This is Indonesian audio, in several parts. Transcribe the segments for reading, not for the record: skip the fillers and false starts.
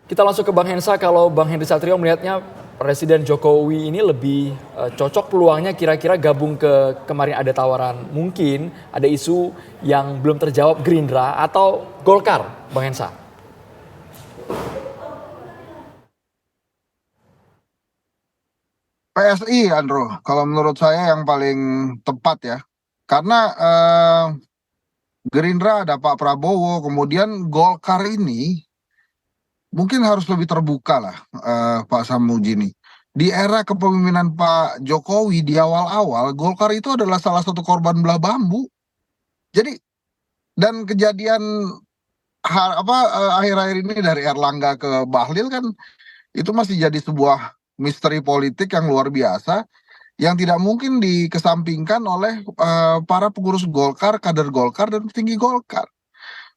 Kita langsung ke Bang Hensa, kalau Bang Henry Satrio melihatnya Presiden Jokowi ini lebih cocok peluangnya kira-kira gabung ke kemarin ada tawaran, mungkin ada isu yang belum terjawab Gerindra atau Golkar, Bang Hensa? PSI, Andro, kalau menurut saya yang paling tepat ya. Karena Gerindra ada Pak Prabowo, kemudian Golkar ini mungkin harus lebih terbuka lah, Pak Samudjini. Di era kepemimpinan Pak Jokowi di awal-awal, Golkar itu adalah salah satu korban belah bambu. Jadi dan kejadian akhir-akhir ini dari Erlangga ke Bahlil kan itu masih jadi sebuah misteri politik yang luar biasa yang tidak mungkin dikesampingkan oleh para pengurus Golkar, kader Golkar, dan petinggi Golkar.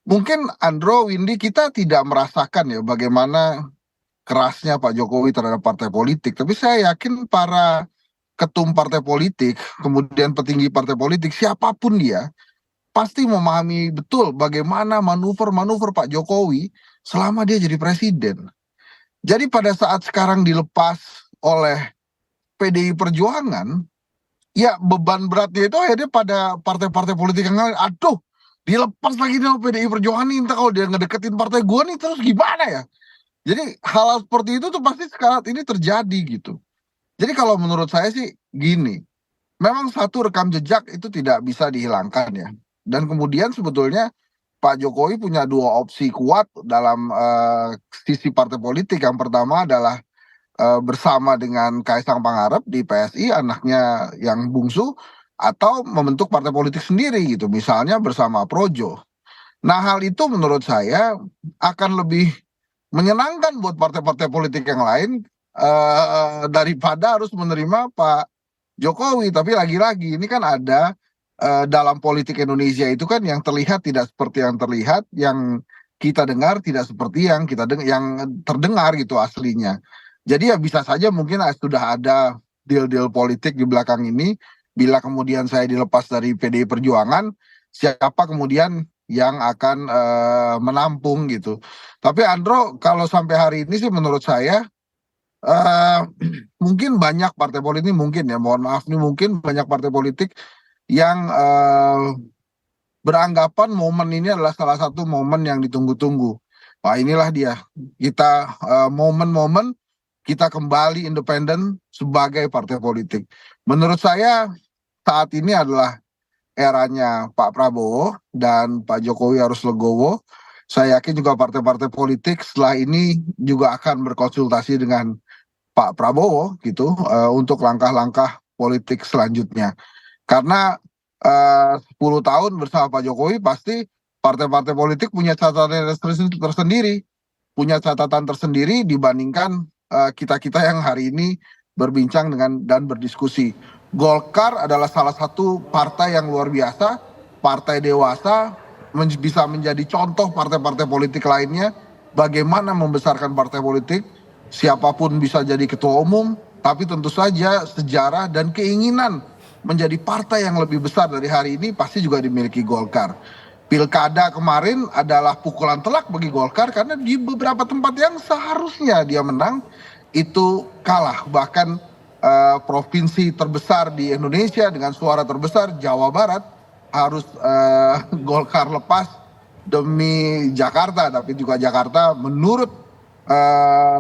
Mungkin Andro, Windy, kita tidak merasakan ya bagaimana kerasnya Pak Jokowi terhadap partai politik. Tapi saya yakin para ketum partai politik, kemudian petinggi partai politik, siapapun dia, pasti memahami betul bagaimana manuver-manuver Pak Jokowi selama dia jadi presiden. Jadi pada saat sekarang dilepas oleh PDI Perjuangan, ya beban beratnya itu akhirnya pada partai-partai politik yang lain. Aduh, dilepas lagi nih PDI Perjuangan nih, entah kalau dia ngedeketin partai gue nih terus gimana ya. Jadi hal seperti itu tuh pasti sekarang ini terjadi gitu. Jadi kalau menurut saya sih gini, memang satu rekam jejak itu tidak bisa dihilangkan ya. Dan kemudian sebetulnya Pak Jokowi punya dua opsi kuat dalam sisi partai politik. Yang pertama adalah bersama dengan Kaisang Pangarep di PSI, anaknya yang bungsu, atau membentuk partai politik sendiri gitu, misalnya bersama Projo. Nah, hal itu menurut saya akan lebih menyenangkan buat partai-partai politik yang lain daripada harus menerima Pak Jokowi. Tapi lagi-lagi ini kan ada dalam politik Indonesia itu kan yang terlihat tidak seperti yang terlihat, yang kita dengar tidak seperti yang yang terdengar gitu aslinya. Jadi ya bisa saja mungkin sudah ada deal-deal politik di belakang ini. Bila kemudian saya dilepas dari PDI Perjuangan, siapa kemudian yang akan menampung gitu. Tapi Andro, kalau sampai hari ini sih menurut saya eh, mungkin banyak partai politik, mungkin ya, mohon maaf nih, mungkin banyak partai politik yang beranggapan momen ini adalah salah satu momen yang ditunggu-tunggu. Wah, inilah dia, kita momen-momen kita kembali independen sebagai partai politik. Menurut saya saat ini adalah eranya Pak Prabowo dan Pak Jokowi harus legowo. Saya yakin juga partai-partai politik setelah ini juga akan berkonsultasi dengan Pak Prabowo gitu untuk langkah-langkah politik selanjutnya. Karena 10 tahun bersama Pak Jokowi pasti partai-partai politik punya catatan tersendiri, punya catatan tersendiri dibandingkan kita-kita yang hari ini berbincang dengan dan berdiskusi. Golkar adalah salah satu partai yang luar biasa, partai dewasa, bisa menjadi contoh partai-partai politik lainnya, bagaimana membesarkan partai politik, siapapun bisa jadi ketua umum, tapi tentu saja sejarah dan keinginan menjadi partai yang lebih besar dari hari ini pasti juga dimiliki Golkar. Pilkada kemarin adalah pukulan telak bagi Golkar karena di beberapa tempat yang seharusnya dia menang itu kalah. Bahkan provinsi terbesar di Indonesia dengan suara terbesar, Jawa Barat, harus Golkar lepas demi Jakarta. Tapi juga Jakarta menurut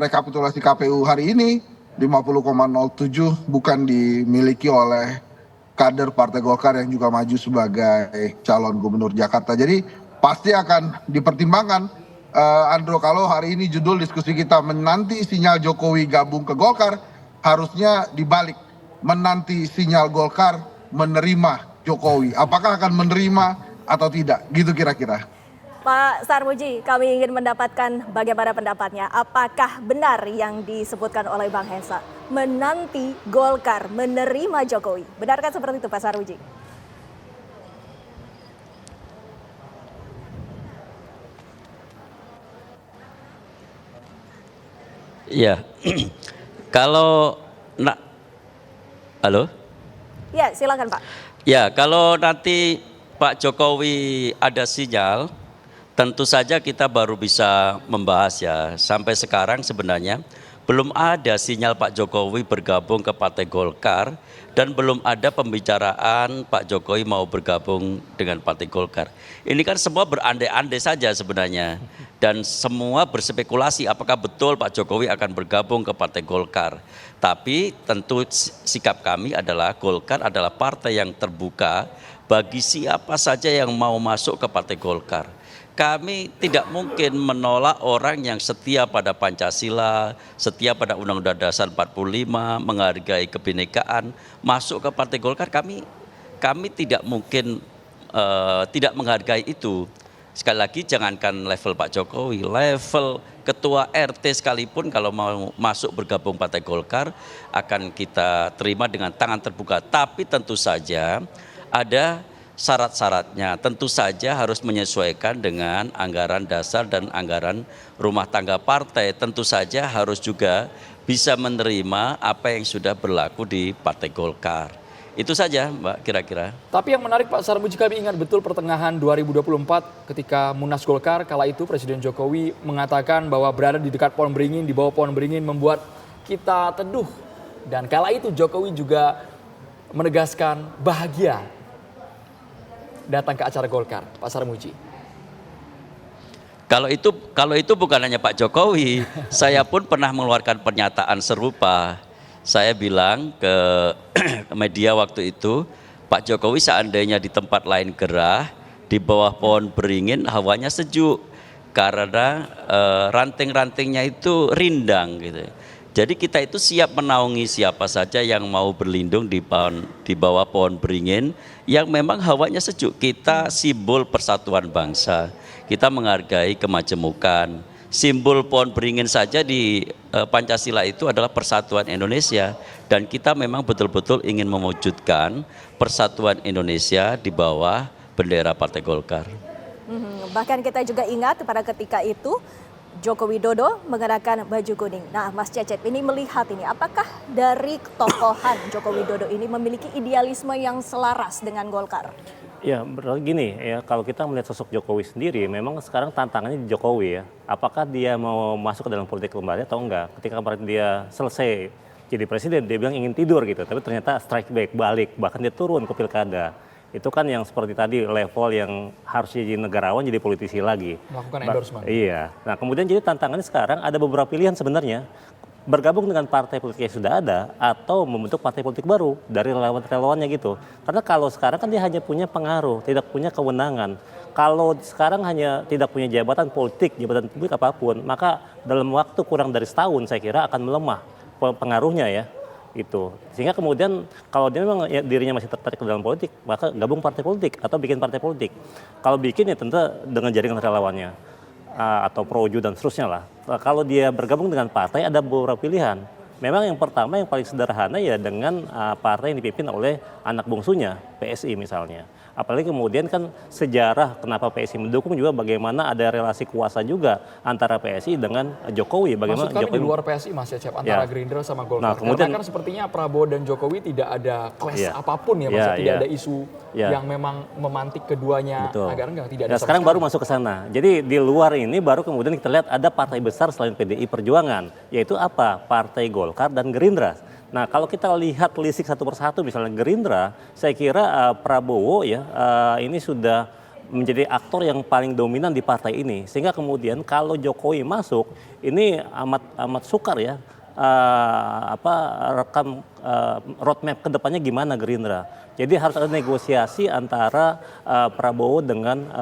rekapitulasi KPU hari ini 50,07 bukan dimiliki oleh kader Partai Golkar yang juga maju sebagai calon gubernur Jakarta. Jadi pasti akan dipertimbangkan, Andro, kalau hari ini judul diskusi kita menanti sinyal Jokowi gabung ke Golkar, harusnya dibalik, menanti sinyal Golkar menerima Jokowi. Apakah akan menerima atau tidak? Gitu kira-kira. Pak Sarmuji, kami ingin mendapatkan bagaimana pendapatnya. Apakah benar yang disebutkan oleh Bang Hensa? Menanti Golkar menerima Jokowi. Benarkah seperti itu, Pak Sarmuji? Iya, kalau halo? Ya, silakan Pak. Ya, kalau nanti Pak Jokowi ada sinyal, Tentu saja kita baru bisa membahas ya. Sampai sekarang sebenarnya belum ada sinyal Pak Jokowi bergabung ke Partai Golkar dan belum ada pembicaraan Pak Jokowi mau bergabung dengan Partai Golkar. Ini kan semua berandai-andai saja sebenarnya dan semua berspekulasi apakah betul Pak Jokowi akan bergabung ke Partai Golkar. Tapi tentu sikap kami adalah Golkar adalah partai yang terbuka bagi siapa saja yang mau masuk ke Partai Golkar. Kami tidak mungkin menolak orang yang setia pada Pancasila, setia pada Undang-Undang Dasar 45, menghargai kebinekaan, masuk ke Partai Golkar. Kami tidak mungkin tidak menghargai itu. Sekali lagi jangankan level Pak Jokowi, level ketua RT sekalipun kalau mau masuk bergabung Partai Golkar akan kita terima dengan tangan terbuka. Tapi tentu saja ada syarat-syaratnya, tentu saja harus menyesuaikan dengan anggaran dasar dan anggaran rumah tangga partai. Tentu saja harus juga bisa menerima apa yang sudah berlaku di Partai Golkar. Itu saja Mbak kira-kira. Tapi yang menarik Pak Sarmuji, kami ingat betul pertengahan 2024 ketika Munas Golkar, kala itu Presiden Jokowi mengatakan bahwa berada di dekat pohon beringin, di bawah pohon beringin membuat kita teduh. Dan kala itu Jokowi juga menegaskan bahagia datang ke acara Golkar, Pak Sarmuji. Kalau itu bukan hanya Pak Jokowi, saya pun pernah mengeluarkan pernyataan serupa. Saya bilang ke media waktu itu, Pak Jokowi seandainya di tempat lain gerah, di bawah pohon beringin hawanya sejuk karena ranting-rantingnya itu rindang gitu. Jadi kita itu siap menaungi siapa saja yang mau berlindung di bawah pohon beringin yang memang hawanya sejuk. Kita simbol persatuan bangsa, kita menghargai kemajemukan. Simbol pohon beringin saja di Pancasila itu adalah persatuan Indonesia dan kita memang betul-betul ingin mewujudkan persatuan Indonesia di bawah bendera Partai Golkar. Bahkan kita juga ingat pada ketika itu Joko Widodo mengenakan baju kuning. Nah, Mas Cecep ini melihat ini, apakah dari tokohan Joko Widodo ini memiliki idealisme yang selaras dengan Golkar? Ya, begini ya, kalau kita melihat sosok Jokowi sendiri, memang sekarang tantangannya di Jokowi ya. Apakah dia mau masuk ke dalam politik kembali atau enggak? Ketika kemarin dia selesai jadi presiden, dia bilang ingin tidur gitu, tapi ternyata strike back, balik, bahkan dia turun ke pilkada. Itu kan yang seperti tadi level yang harus jadi negarawan jadi politisi lagi. Melakukan endorsement. Iya. Nah kemudian jadi tantangannya sekarang ada beberapa pilihan sebenarnya. Bergabung dengan partai politik yang sudah ada atau membentuk partai politik baru dari relawan-relawannya gitu. Karena kalau sekarang kan dia hanya punya pengaruh, tidak punya kewenangan. Kalau sekarang hanya tidak punya jabatan politik, jabatan publik apapun, maka dalam waktu kurang dari setahun saya kira akan melemah pengaruhnya ya. Itu sehingga kemudian kalau dia memang ya, dirinya masih tertarik ke dalam politik maka gabung partai politik atau bikin partai politik. Kalau bikin ya tentu dengan jaringan relawannya atau projo dan seterusnya lah. Kalau dia bergabung dengan partai ada beberapa pilihan. Memang yang pertama yang paling sederhana ya dengan partai yang dipimpin oleh anak bungsunya PSI misalnya. Apalagi kemudian kan sejarah kenapa PSI mendukung juga bagaimana ada relasi kuasa juga antara PSI dengan Jokowi. Bagaimana Maksud kami Jokowi di luar PSI Mas Cecep, antara Gerindra sama Golkar. Nah, kemudian, karena kan sepertinya Prabowo dan Jokowi tidak ada clash apapun ya Mas, tidak ada isu yang memang memantik keduanya agar enggak, tidak ada. Sekarang baru masuk ke sana. Jadi di luar ini baru kemudian kita lihat ada partai besar selain PDI Perjuangan, yaitu apa? Partai Golkar dan Gerindra. Nah kalau kita lihat lisik satu persatu misalnya Gerindra, saya kira Prabowo ya ini sudah menjadi aktor yang paling dominan di partai ini. Sehingga kemudian kalau Jokowi masuk ini amat sukar ya rekam roadmap kedepannya gimana Gerindra. Jadi harus ada negosiasi antara Prabowo dengan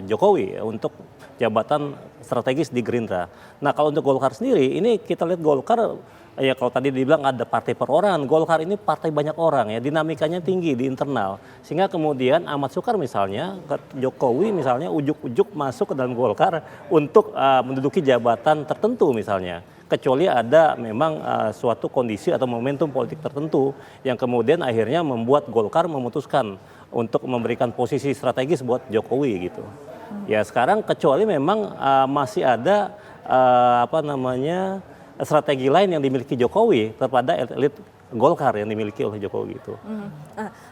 Jokowi untuk jabatan strategis di Gerindra. Nah kalau untuk Golkar sendiri ini kita lihat Golkar ya kalau tadi dibilang ada partai perorangan, Golkar ini partai banyak orang ya, dinamikanya tinggi di internal. Sehingga kemudian Ahmad Sukar misalnya, Jokowi misalnya ujuk-ujuk masuk ke dalam Golkar untuk menduduki jabatan tertentu misalnya. Kecuali ada memang suatu kondisi atau momentum politik tertentu yang kemudian akhirnya membuat Golkar memutuskan untuk memberikan posisi strategis buat Jokowi gitu. Ya sekarang kecuali memang masih ada strategi lain yang dimiliki Jokowi kepada elit Golkar yang dimiliki oleh Jokowi itu.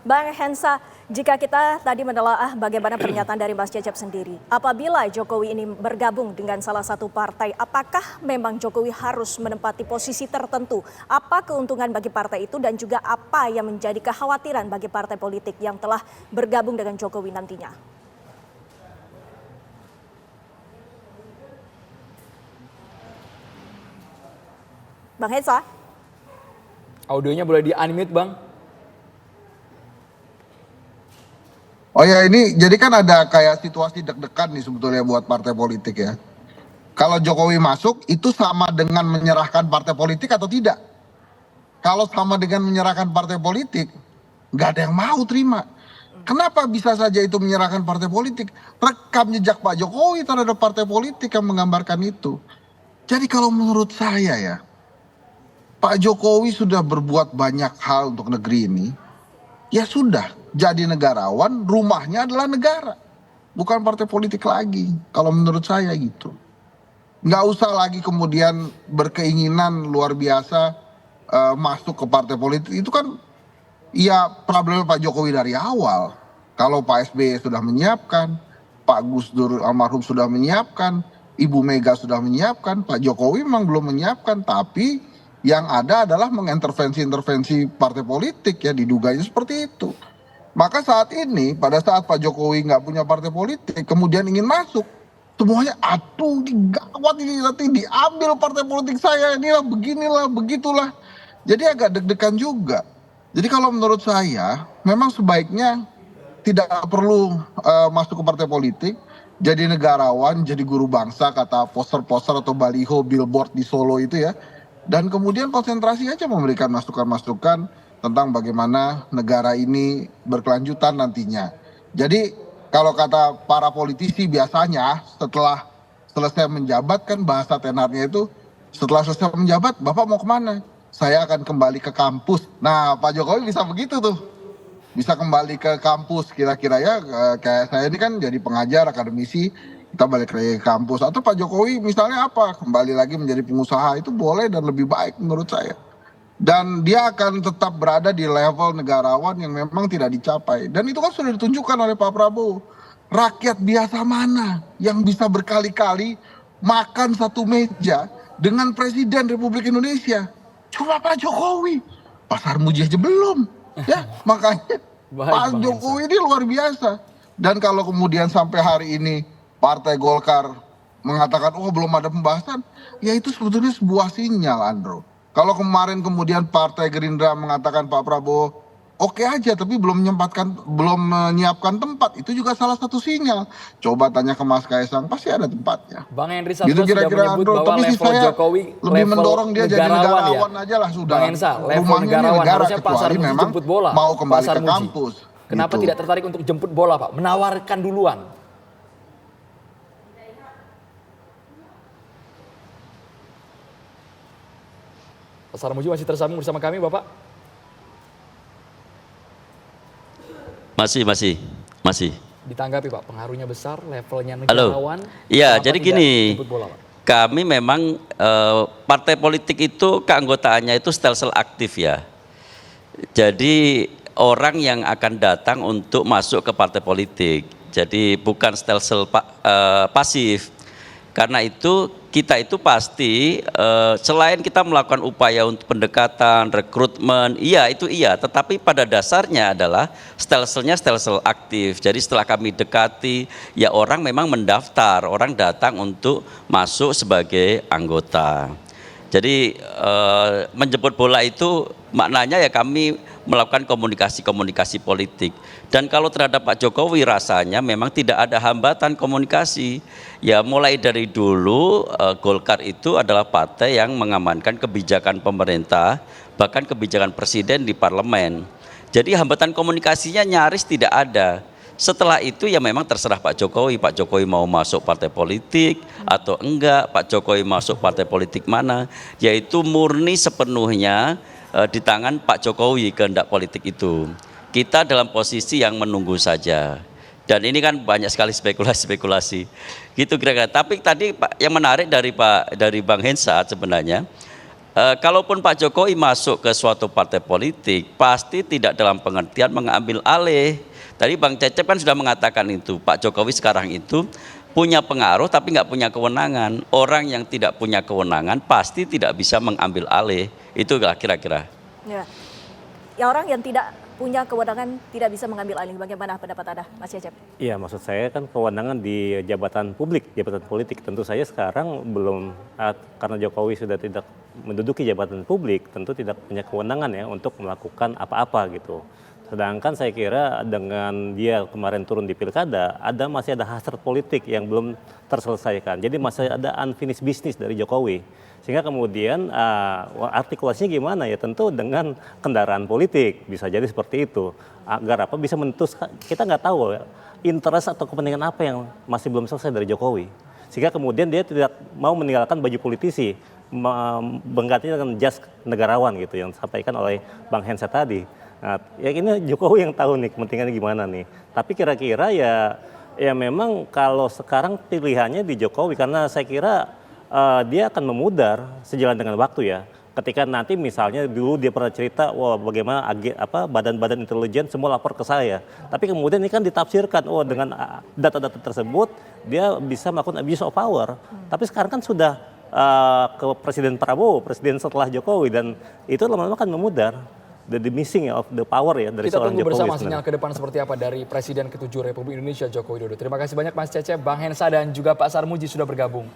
Bang Hensa, jika kita tadi menelaah bagaimana pernyataan dari Mas Cecep sendiri, apabila Jokowi ini bergabung dengan salah satu partai, apakah memang Jokowi harus menempati posisi tertentu? Apa keuntungan bagi partai itu dan juga apa yang menjadi kekhawatiran bagi partai politik yang telah bergabung dengan Jokowi nantinya? Bang Hensa? Audionya boleh di-unmute, Bang. Oh ya, ini jadi kan ada kayak situasi deg-degan nih sebetulnya buat partai politik ya. Kalau Jokowi masuk itu sama dengan menyerahkan partai politik atau tidak? Kalau sama dengan menyerahkan partai politik, nggak ada yang mau terima. Kenapa bisa saja itu menyerahkan partai politik? Rekam jejak Pak Jokowi terhadap partai politik yang menggambarkan itu. Jadi kalau menurut saya ya, Pak Jokowi sudah berbuat banyak hal untuk negeri ini. Ya sudah, jadi negarawan, rumahnya adalah negara. Bukan partai politik lagi, kalau menurut saya gitu. Nggak usah lagi kemudian berkeinginan luar biasa masuk ke partai politik. Itu kan ya problem Pak Jokowi dari awal. Kalau Pak SBY sudah menyiapkan, Pak Gus Dur almarhum sudah menyiapkan, Ibu Mega sudah menyiapkan, Pak Jokowi memang belum menyiapkan, tapi yang ada adalah mengintervensi-intervensi partai politik ya, diduganya seperti itu. Maka saat ini, pada saat Pak Jokowi nggak punya partai politik, kemudian ingin masuk, semuanya aduh gawat ini nanti diambil partai politik saya, inilah beginilah begitulah. Jadi agak deg-degan juga. Jadi kalau menurut saya, memang sebaiknya tidak perlu masuk ke partai politik, jadi negarawan, jadi guru bangsa, kata poster-poster atau baliho, billboard di Solo itu ya. Dan kemudian konsentrasi aja memberikan masukan-masukan tentang bagaimana negara ini berkelanjutan nantinya. Jadi kalau kata para politisi biasanya setelah selesai menjabat kan bahasa tenarnya itu setelah selesai menjabat Bapak mau kemana? Saya akan kembali ke kampus. Nah Pak Jokowi bisa begitu tuh. Bisa kembali ke kampus kira-kira ya, kayak saya ini kan jadi pengajar, akademisi, kita balik lagi ke kampus. Atau Pak Jokowi misalnya apa, kembali lagi menjadi pengusaha, itu boleh dan lebih baik menurut saya. Dan dia akan tetap berada di level negarawan yang memang tidak dicapai. Dan itu kan sudah ditunjukkan oleh Pak Prabowo. Rakyat biasa mana yang bisa berkali-kali makan satu meja dengan Presiden Republik Indonesia? Cuma Pak Jokowi. Pasar Muji aja belum. Ya, makanya Pak Jokowi ini luar biasa. Dan kalau kemudian sampai hari ini Partai Golkar mengatakan, oh belum ada pembahasan, ya itu sebetulnya sebuah sinyal, Andro. Kalau kemarin kemudian Partai Gerindra mengatakan Pak Prabowo oke aja, tapi belum menyiapkan tempat, itu juga salah satu sinyal. Coba tanya ke Mas Kaisang, pasti ada tempatnya. Bang Henry Satrio gitu sudah kira-kira, menyebut Andro. bahwa Tapi level saya Jokowi lebih mendorong dia jadi negarawan ya? aja lah sudah. Bang Hensa, level Rumahnya negarawan, negara, harusnya Pak kecuali Sarmuji memang jemput bola. mau kembali Pak ke Sarmuji. kampus. Kenapa gitu. tidak tertarik untuk jemput bola, Pak? Menawarkan duluan. Pak Sarmuji masih tersambung bersama kami, Bapak? Masih. Ditanggapi, Pak, pengaruhnya besar, levelnya Halo. negarawan. Iya, kenapa jadi tidak gini, jemput bola, Pak? kami memang partai politik itu keanggotaannya itu stelsel aktif ya. Jadi orang yang akan datang untuk masuk ke partai politik. Jadi bukan stelsel pasif. Karena itu kita itu pasti selain kita melakukan upaya untuk pendekatan, rekrutmen, iya, tetapi pada dasarnya adalah stelselnya stelsel aktif. Jadi setelah kami dekati, ya orang memang mendaftar, orang datang untuk masuk sebagai anggota. Jadi menjemput bola itu maknanya ya kami melakukan komunikasi politik. Dan kalau terhadap Pak Jokowi rasanya memang tidak ada hambatan komunikasi. Ya mulai dari dulu Golkar itu adalah partai yang mengamankan kebijakan pemerintah, bahkan kebijakan presiden di parlemen. Jadi hambatan komunikasinya nyaris tidak ada. Setelah itu ya memang terserah Pak Jokowi. Pak Jokowi mau masuk partai politik atau enggak, Pak Jokowi masuk partai politik mana, yaitu murni sepenuhnya di tangan Pak Jokowi kehendak politik itu. Kita dalam posisi yang menunggu saja. Dan ini kan banyak sekali spekulasi. Gitu kira-kira. Tapi tadi Pak, yang menarik dari Bang Hensa sebenarnya Kalaupun Pak Jokowi masuk ke suatu partai politik, pasti tidak dalam pengertian mengambil alih. Tadi Bang Cecep kan sudah mengatakan itu, Pak Jokowi sekarang itu punya pengaruh tapi nggak punya kewenangan. Orang yang tidak punya kewenangan pasti tidak bisa mengambil alih. Itulah kira-kira. Ya, orang yang tidak punya kewenangan tidak bisa mengambil alih. Bagaimana pendapat Anda, Mas Cecep? Iya, maksud saya kan kewenangan di jabatan publik, jabatan politik. Tentu saja sekarang belum, karena Jokowi sudah tidak menduduki jabatan publik, tentu tidak punya kewenangan ya untuk melakukan apa-apa gitu. Sedangkan saya kira dengan dia kemarin turun di pilkada, masih ada hasrat politik yang belum terselesaikan. Jadi masih ada unfinished business dari Jokowi. Sehingga kemudian artikulasinya gimana ya, tentu dengan kendaraan politik, bisa jadi seperti itu. Agar apa, bisa menentukan, kita nggak tahu ya, interest atau kepentingan apa yang masih belum selesai dari Jokowi. Sehingga kemudian dia tidak mau meninggalkan baju politisi, menggantinya dengan jas negarawan gitu yang disampaikan oleh Bang Hensa tadi. Nah, ya ini Jokowi yang tahu nih kepentingannya gimana nih. Tapi kira-kira ya memang kalau sekarang pilihannya di Jokowi, karena saya kira dia akan memudar sejalan dengan waktu ya. Ketika nanti misalnya dulu dia pernah cerita, wah bagaimana badan-badan intelijen semua lapor ke saya. Tapi kemudian ini kan ditafsirkan, dengan data-data tersebut dia bisa melakukan abuse of power. Tapi sekarang kan sudah ke Presiden Prabowo, presiden setelah Jokowi, dan itu lama-lama kan memudar. The missing of the power ya dari seorang Jokowi. Kita tunggu bersama sinyal ke depan seperti apa dari Presiden ke-7 Republik Indonesia Joko Widodo. Terima kasih banyak Mas Cecep, Bang Hensa dan juga Pak Sarmuji sudah bergabung.